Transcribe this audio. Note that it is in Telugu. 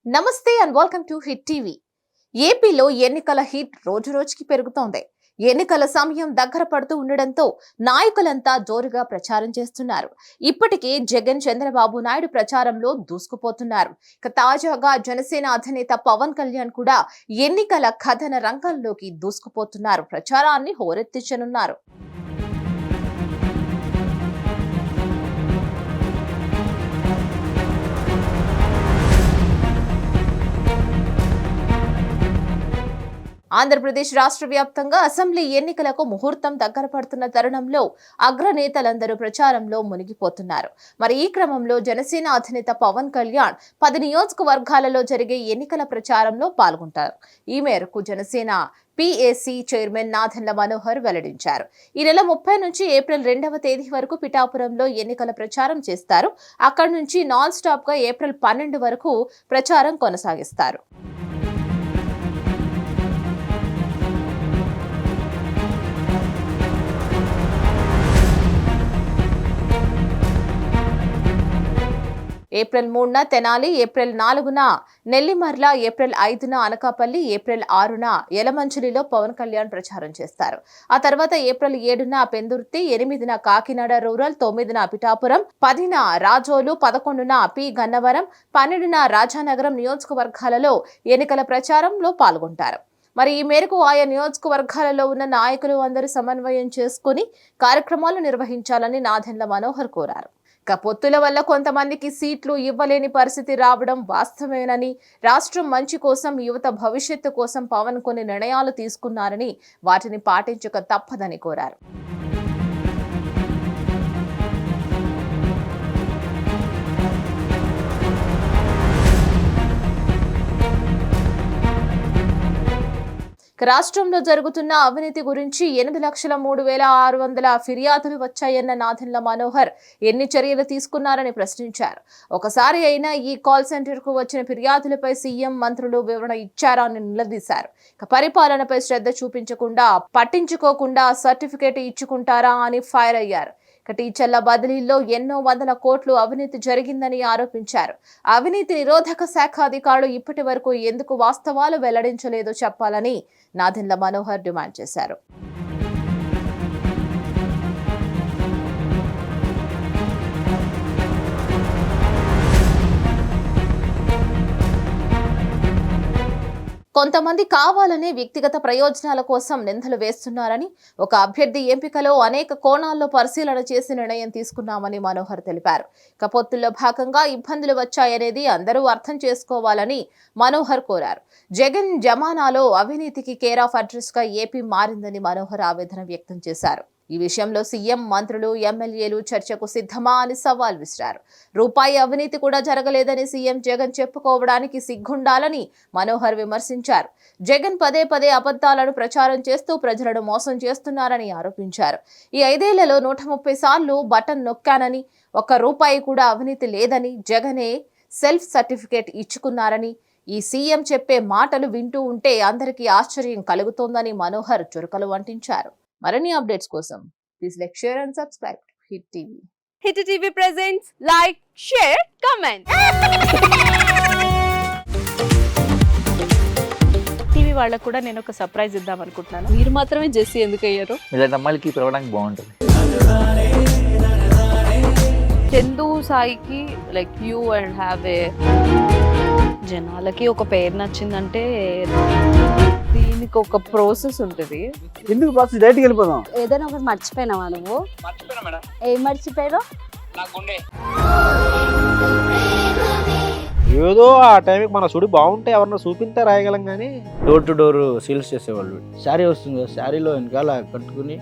నమస్తే and welcome to hit TV. ఏపీలో ఎన్నికల హీట్ రోజు రోజుకి పెరుగుతోంది. ఎన్నికల సమయం దగ్గర పడుతూ ఉండడంతో నాయకులంతా జోరుగా ప్రచారం చేస్తున్నారు. ఇప్పటికే జగన్, చంద్రబాబు నాయుడు ప్రచారంలో దూసుకుపోతున్నారు. ఇక తాజాగా జనసేన అధినేత పవన్ కళ్యాణ్ కూడా ఎన్నికల కథన రంగంలోకి దూసుకుపోతున్నారు. ప్రచారాన్ని హోరెత్తించనున్నారు. ఆంధ్రప్రదేశ్ రాష్ట్ర వ్యాప్తంగా అసెంబ్లీ ఎన్నికలకు ముహూర్తం దగ్గర పడుతున్న తరుణంలో అగ్రనేతలందరూ ప్రచారంలో మునిగిపోతున్నారు. మరి ఈ క్రమంలో జనసేన అధినేత పవన్ కళ్యాణ్ 10 నియోజకవర్గాలలో జరిగే ఎన్నికల ప్రచారంలో పాల్గొంటారు. ఈ మేరకు జనసేన PAC చైర్మన్ నాదెండ్ల మనోహర్ వెల్లడించారు. ఈ నెల 30 నుంచి ఏప్రిల్ 2వ తేదీ వరకు పిఠాపురంలో ఎన్నికల ప్రచారం చేస్తారు. అక్కడి నుంచి నాన్ స్టాప్ గా ఏప్రిల్ 12 వరకు ప్రచారం కొనసాగిస్తారు. ఏప్రిల్ 3న తెనాలి, ఏప్రిల్ 4న నెల్లిమర్ల, ఏప్రిల్ 5న అనకాపల్లి, ఏప్రిల్ 6న యలమంచిలిలో పవన్ కళ్యాణ్ ప్రచారం చేస్తారు. ఆ తర్వాత ఏప్రిల్ 7న పెందుర్తి, 8న కాకినాడ రూరల్, 9న పిఠాపురం, 10న రాజోలు, 11న గన్నవరం, 12న రాజానగరం నియోజకవర్గాలలో ఎన్నికల ప్రచారంలో పాల్గొంటారు. మరి ఈ మేరకు ఆయా నియోజకవర్గాలలో ఉన్న నాయకులు అందరూ సమన్వయం చేసుకుని కార్యక్రమాలు నిర్వహించాలని నాదెండ్ల మనోహర్ కోరారు. పొత్తుల వల్ల కొంతమందికి సీట్లు ఇవ్వలేని పరిస్థితి రావడం వాస్తవేనని, రాష్ట్రం మంచి కోసం, యువత భవిష్యత్తు కోసం పవన్ కొన్ని నిర్ణయాలు తీసుకున్నారని వాటిని పాటించక తప్పదని కోరారు. రాష్ట్రంలో జరుగుతున్న అవినీతి గురించి 8,03,600 ఫిర్యాదులు వచ్చాయన్న నాదెండ్ల మనోహర్ ఎన్ని చర్యలు తీసుకున్నారని ప్రశ్నించారు. ఒకసారి అయినా ఈ కాల్ సెంటర్ కు వచ్చిన ఫిర్యాదులపై సీఎం, మంత్రులు వివరణ ఇచ్చారా అని నిలదీశారు. పరిపాలనపై శ్రద్ధ చూపించకుండా, పట్టించుకోకుండా సర్టిఫికేట్ ఇచ్చుకుంటారా అని ఫైర్ అయ్యారు. టీచర్ల బదిలీల్లో ఎన్నో వందల కోట్లు అవినీతి జరిగిందని ఆరోపించారు. అవినీతి నిరోధక శాఖ అధికారులు ఇప్పటి వరకు ఎందుకు వాస్తవాలు వెల్లడించలేదో చెప్పాలని నాదెండ్ల మనోహర్ డిమాండ్ చేశారు. కొంతమంది కావాలనే వ్యక్తిగత ప్రయోజనాల కోసం నిందలు వేస్తున్నారని, ఒక అభ్యర్థి ఎంపికలో అనేక కోణాల్లో పరిశీలన చేసి నిర్ణయం తీసుకున్నామని మనోహర్ తెలిపారు. పొత్తుల్లో భాగంగా ఇబ్బందులు వచ్చాయనేది అందరూ అర్థం చేసుకోవాలని మనోహర్ కోరారు. జగన్ జమానాలో అవినీతికి కేర్ ఆఫ్ అడ్రస్ గా ఏపీ మారిందని మనోహర్ ఆవేదన వ్యక్తం చేశారు. ఈ విషయంలో సీఎం, మంత్రులు, ఎమ్మెల్యేలు చర్చకు సిద్ధమా అని సవాల్ విసిరారు. రూపాయి అవినీతి కూడా జరగలేదని సీఎం జగన్ చెప్పుకోవడానికి సిగ్గుండాలని మనోహర్ విమర్శించారు. జగన్ పదే పదే అబద్ధాలను ప్రచారం చేస్తూ ప్రజలను మోసం చేస్తున్నారని ఆరోపించారు. ఈ 5 ఏళ్లలో 130 సార్లు బటన్ నొక్కానని, ₹1 కూడా అవినీతి లేదని, జగనే సెల్ఫ్ సర్టిఫికేట్ ఇచ్చుకున్నారని, ఈ సీఎం చెప్పే మాటలు వింటూ ఉంటే అందరికీ ఆశ్చర్యం కలుగుతోందని మనోహర్ చురకలు అంటించారు. మరిన్ని అప్డేట్స్ కోసం please like, share and subscribe to hit TV. Hit TV presents like, share, comment. TV వాళ్ళకు కూడా నేను ఒక సర్ప్రైజ్ ఇద్దాం అనుకుంటున్నాను. మీరు మాత్రమే జెస్సీ ఎందుకు అయ్యారు? ఇలాంటి అమ్మాయిలకి పిలవడానికి బాగుంటుంది. చందు సాయికి like you and have a, జనాలకి ఒక పేరు నచ్చిందంటే దీనికి ఒక ప్రాసెస్ ఉంటుంది. ఎందుకు ప్రాసెస్? డైరెక్ట్‌గా వెళ్ళిపోదాం. ఏదైనా ఒకటి మర్చిపోయినావా నువ్వు? మర్చిపోయినా మేడం. ఏం మర్చిపోయావు? నా గుండె. ఏదో ఆ టైంకి మన సుడి బాగుంటే ఎవరన్నా చూపిస్తే రాయగలం కానీ డోర్ టు డోర్ సేల్స్ చేసేవాళ్ళు. శారీ వస్తుంది, శారీలో వెనకాల కట్టుకుని